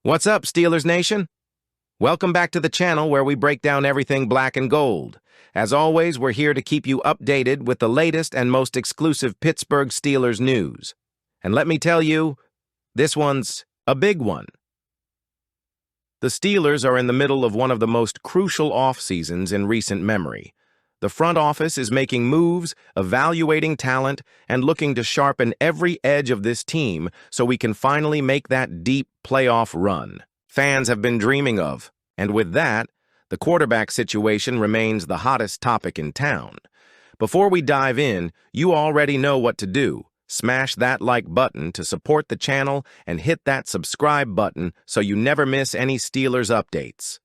What's up, Steelers Nation? Welcome back to the channel where we break down everything black and gold. As always, we're here to keep you updated with the latest and most exclusive Pittsburgh Steelers news. And let me tell you, this one's a big one. The Steelers are in the middle of one of the most crucial off-seasons in recent memory. The front office is making moves, evaluating talent, and looking to sharpen every edge of this team so we can finally make that deep playoff run fans have been dreaming of. And with that, the quarterback situation remains the hottest topic in town. Before we dive in, you already know what to do. Smash that like button to support the channel and hit that subscribe button so you never miss any Steelers updates.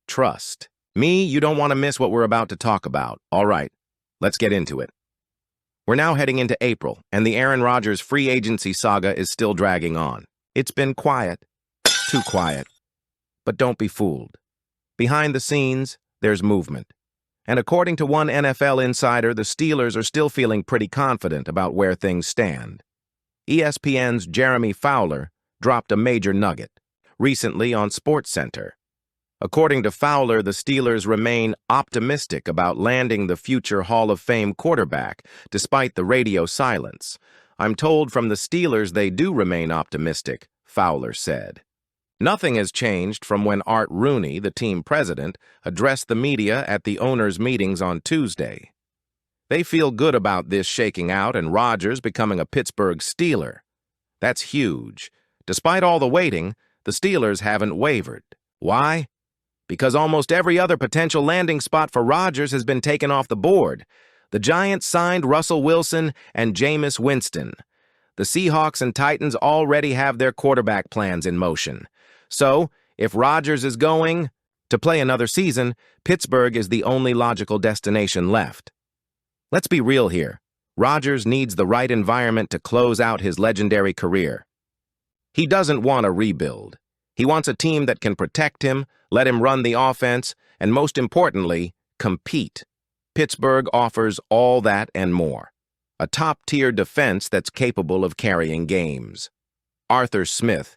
Trust me, you don't want to miss what we're about to talk about. All right, let's get into it. We're now heading into April, and the Aaron Rodgers free agency saga is still dragging on. It's been quiet, too quiet. But don't be fooled. Behind the scenes, there's movement. And according to one NFL insider, the Steelers are still feeling pretty confident about where things stand. ESPN's Jeremy Fowler dropped a major nugget recently on SportsCenter. According to Fowler, the Steelers remain optimistic about landing the future Hall of Fame quarterback, despite the radio silence. "I'm told from the Steelers they do remain optimistic," Fowler said. Nothing has changed from when Art Rooney, the team president, addressed the media at the owners' meetings on Tuesday. They feel good about this shaking out and Rodgers becoming a Pittsburgh Steeler. That's huge. Despite all the waiting, the Steelers haven't wavered. Why? Because almost every other potential landing spot for Rodgers has been taken off the board. The Giants signed Russell Wilson and Jameis Winston. The Seahawks and Titans already have their quarterback plans in motion. So, if Rodgers is going to play another season, Pittsburgh is the only logical destination left. Let's be real here. Rodgers needs the right environment to close out his legendary career. He doesn't want a rebuild. He wants a team that can protect him, let him run the offense, and most importantly, compete. Pittsburgh offers all that and more. A top-tier defense that's capable of carrying games. Arthur Smith,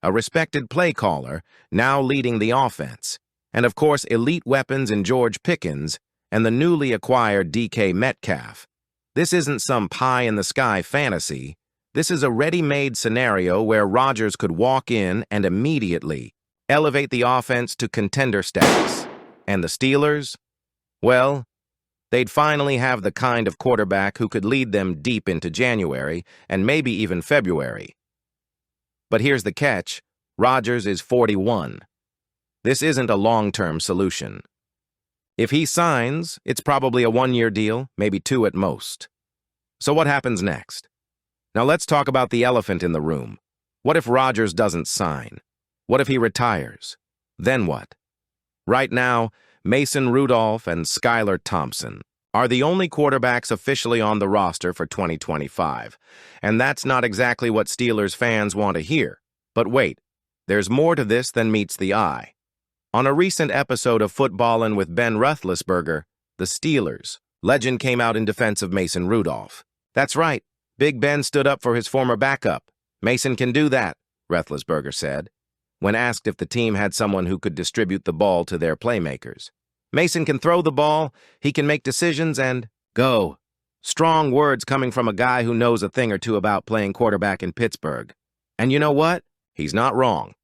a respected play caller, now leading the offense. And of course, elite weapons in George Pickens and the newly acquired DK Metcalf. This isn't some pie-in-the-sky fantasy. This is a ready-made scenario where Rodgers could walk in and immediately elevate the offense to contender status. And the Steelers? Well, they'd finally have the kind of quarterback who could lead them deep into January and maybe even February. But here's the catch. Rodgers is 41. This isn't a long-term solution. If he signs, it's probably a one-year deal, maybe two at most. So what happens next? Now let's talk about the elephant in the room. What if Rodgers doesn't sign? What if he retires? Then what? Right now, Mason Rudolph and Skylar Thompson are the only quarterbacks officially on the roster for 2025. And that's not exactly what Steelers fans want to hear. But wait, there's more to this than meets the eye. On a recent episode of Footballin' with Ben Roethlisberger, the Steelers legend came out in defense of Mason Rudolph. That's right, Big Ben stood up for his former backup. Mason can do that, Roethlisberger said, when asked if the team had someone who could distribute the ball to their playmakers. Mason can throw the ball, he can make decisions, and go. Strong words coming from a guy who knows a thing or two about playing quarterback in Pittsburgh. And you know what? He's not wrong.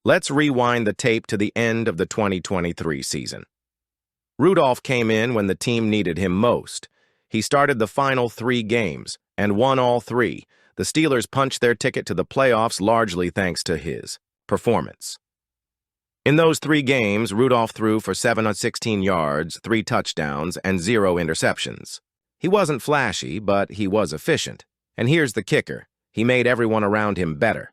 Let's rewind the tape to the end of the 2023 season. Rudolph came in when the team needed him most. He started the final 3 games and won all 3. The Steelers punched their ticket to the playoffs largely thanks to his performance. In those 3 games, Rudolph threw for 716 yards, 3 touchdowns, and 0 interceptions. He wasn't flashy, but he was efficient. And here's the kicker. He made everyone around him better.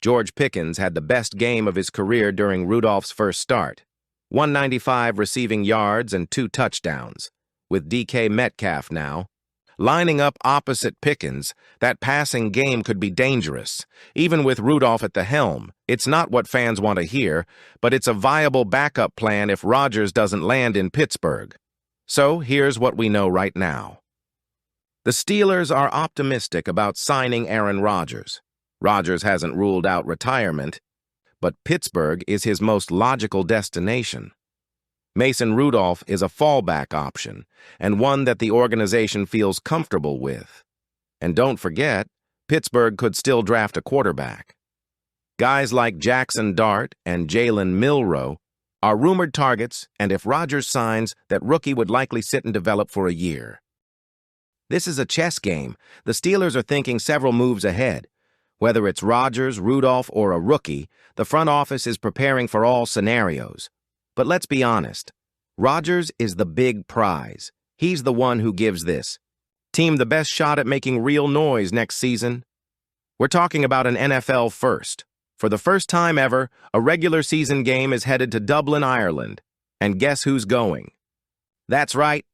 George Pickens had the best game of his career during Rudolph's first start. 195 receiving yards and 2 touchdowns. With DK Metcalf now lining up opposite Pickens, that passing game could be dangerous. Even with Rudolph at the helm, it's not what fans want to hear, but it's a viable backup plan if Rodgers doesn't land in Pittsburgh. So here's what we know right now. The Steelers are optimistic about signing Aaron Rodgers. Rodgers hasn't ruled out retirement. but Pittsburgh is his most logical destination. Mason Rudolph is a fallback option, and one that the organization feels comfortable with. And don't forget, Pittsburgh could still draft a quarterback. Guys like Jackson Dart and Jalen Milroe are rumored targets, and if Rodgers signs, that rookie would likely sit and develop for a year. This is a chess game. The Steelers are thinking several moves ahead. Whether it's Rodgers, Rudolph, or a rookie, the front office is preparing for all scenarios. But let's be honest, Rodgers is the big prize. He's the one who gives this team the best shot at making real noise next season. We're talking about an NFL first. For the first time ever, a regular season game is headed to Dublin, Ireland. And guess who's going? That's right.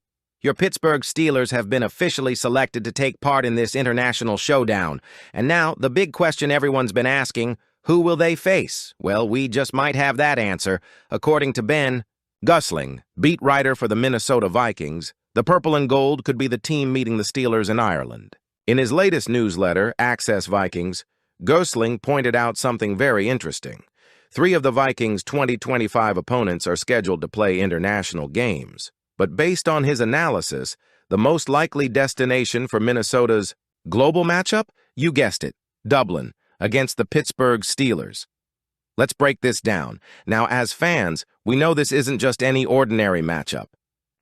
Your Pittsburgh Steelers have been officially selected to take part in this international showdown. And now, the big question everyone's been asking, who will they face? Well, we just might have that answer. According to Ben Gusling, beat writer for the Minnesota Vikings, the purple and gold could be the team meeting the Steelers in Ireland. In his latest newsletter, Access Vikings, Gosling pointed out something very interesting. 3 of the Vikings' 2025 opponents are scheduled to play international games. But based on his analysis, the most likely destination for Minnesota's global matchup? You guessed it, Dublin, against the Pittsburgh Steelers. Let's break this down. Now, as fans, we know this isn't just any ordinary matchup.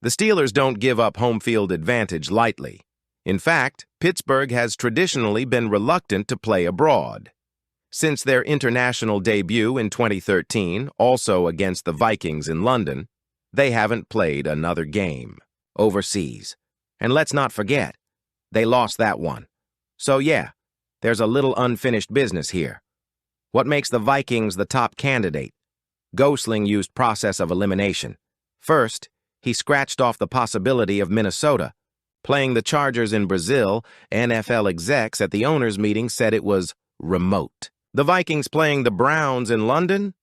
The Steelers don't give up home field advantage lightly. In fact, Pittsburgh has traditionally been reluctant to play abroad. Since their international debut in 2013, also against the Vikings in London, they haven't played another game overseas. And let's not forget, they lost that one. So yeah, there's a little unfinished business here. What makes the Vikings the top candidate? Gosling used process of elimination. First, he scratched off the possibility of Minnesota. Playing the Chargers in Brazil, NFL execs at the owners' meeting said it was remote. The Vikings playing the Browns in London?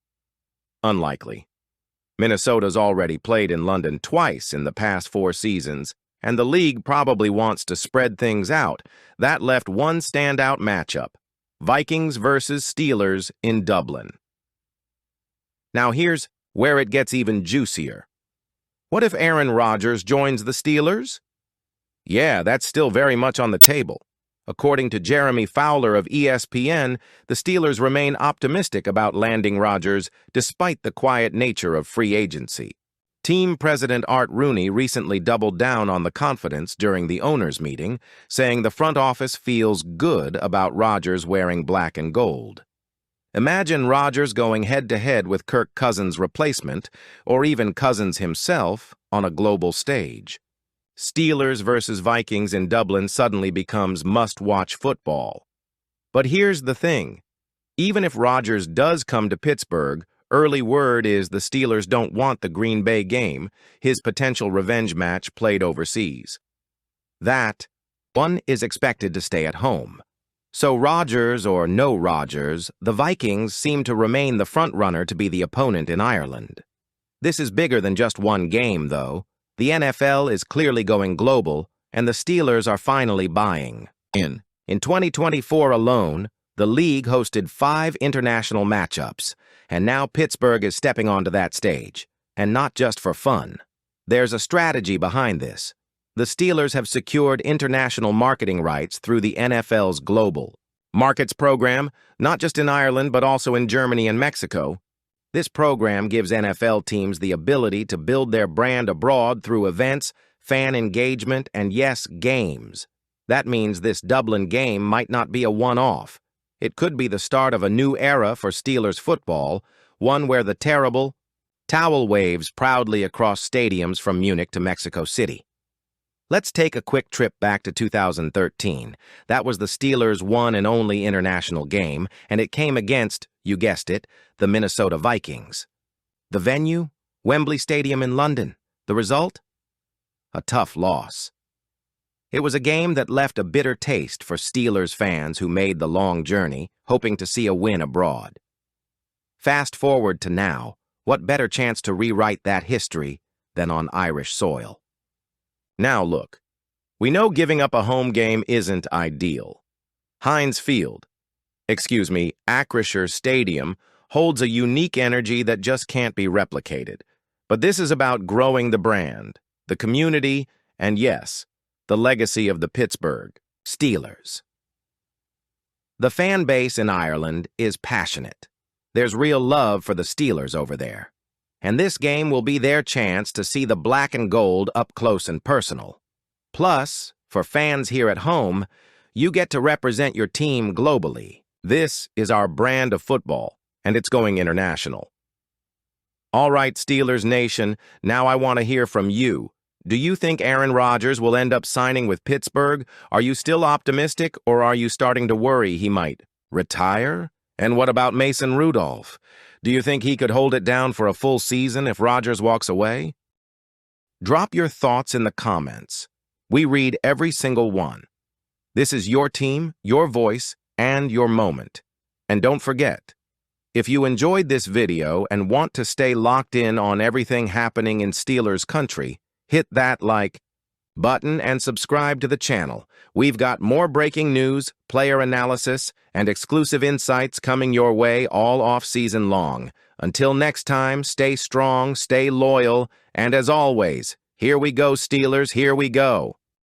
Unlikely. Minnesota's already played in London twice in the past 4 seasons, and the league probably wants to spread things out. That left one standout matchup, Vikings versus Steelers in Dublin. Now here's where it gets even juicier. What if Aaron Rodgers joins the Steelers? Yeah, that's still very much on the table. According to Jeremy Fowler of ESPN, the Steelers remain optimistic about landing Rodgers despite the quiet nature of free agency. Team president Art Rooney recently doubled down on the confidence during the owners' meeting, saying the front office feels good about Rodgers wearing black and gold. Imagine Rodgers going head-to-head with Kirk Cousins' replacement, or even Cousins himself, on a global stage. Steelers versus Vikings in Dublin suddenly becomes must-watch football. But here's the thing. Even if Rodgers does come to Pittsburgh, early word is the Steelers don't want the Green Bay game, his potential revenge match played overseas. That one is expected to stay at home. So Rodgers or no Rodgers, the Vikings seem to remain the front-runner to be the opponent in Ireland. This is bigger than just one game, though. The NFL is clearly going global, and the Steelers are finally buying in. In 2024 alone, the league hosted 5 international matchups, and now Pittsburgh is stepping onto that stage. And not just for fun. There's a strategy behind this. The Steelers have secured international marketing rights through the NFL's Global Markets program, not just in Ireland but also in Germany and Mexico. This program gives NFL teams the ability to build their brand abroad through events, fan engagement, and yes, games. That means this Dublin game might not be a one-off. It could be the start of a new era for Steelers football, one where the terrible towel waves proudly across stadiums from Munich to Mexico City. Let's take a quick trip back to 2013. That was the Steelers' one and only international game, and it came against, you guessed it, the Minnesota Vikings. The venue? Wembley Stadium in London. The result? A tough loss. It was a game that left a bitter taste for Steelers fans who made the long journey, hoping to see a win abroad. Fast forward to now, what better chance to rewrite that history than on Irish soil? Now look, we know giving up a home game isn't ideal. Ackrisure Stadium, holds a unique energy that just can't be replicated. But this is about growing the brand, the community, and yes, the legacy of the Pittsburgh Steelers. The fan base in Ireland is passionate. There's real love for the Steelers over there. And this game will be their chance to see the black and gold up close and personal. Plus, for fans here at home, you get to represent your team globally. This is our brand of football, and it's going international. All right, Steelers Nation, now I want to hear from you. Do you think Aaron Rodgers will end up signing with Pittsburgh? Are you still optimistic, or are you starting to worry he might retire? And what about Mason Rudolph? Do you think he could hold it down for a full season if Rodgers walks away? Drop your thoughts in the comments. We read every single one. This is your team, your voice, and your moment. And don't forget, if you enjoyed this video and want to stay locked in on everything happening in Steelers country, hit that like button and subscribe to the channel. We've got more breaking news, player analysis, and exclusive insights coming your way all off-season long. Until next time, stay strong, stay loyal, and as always, here we go, Steelers, here we go.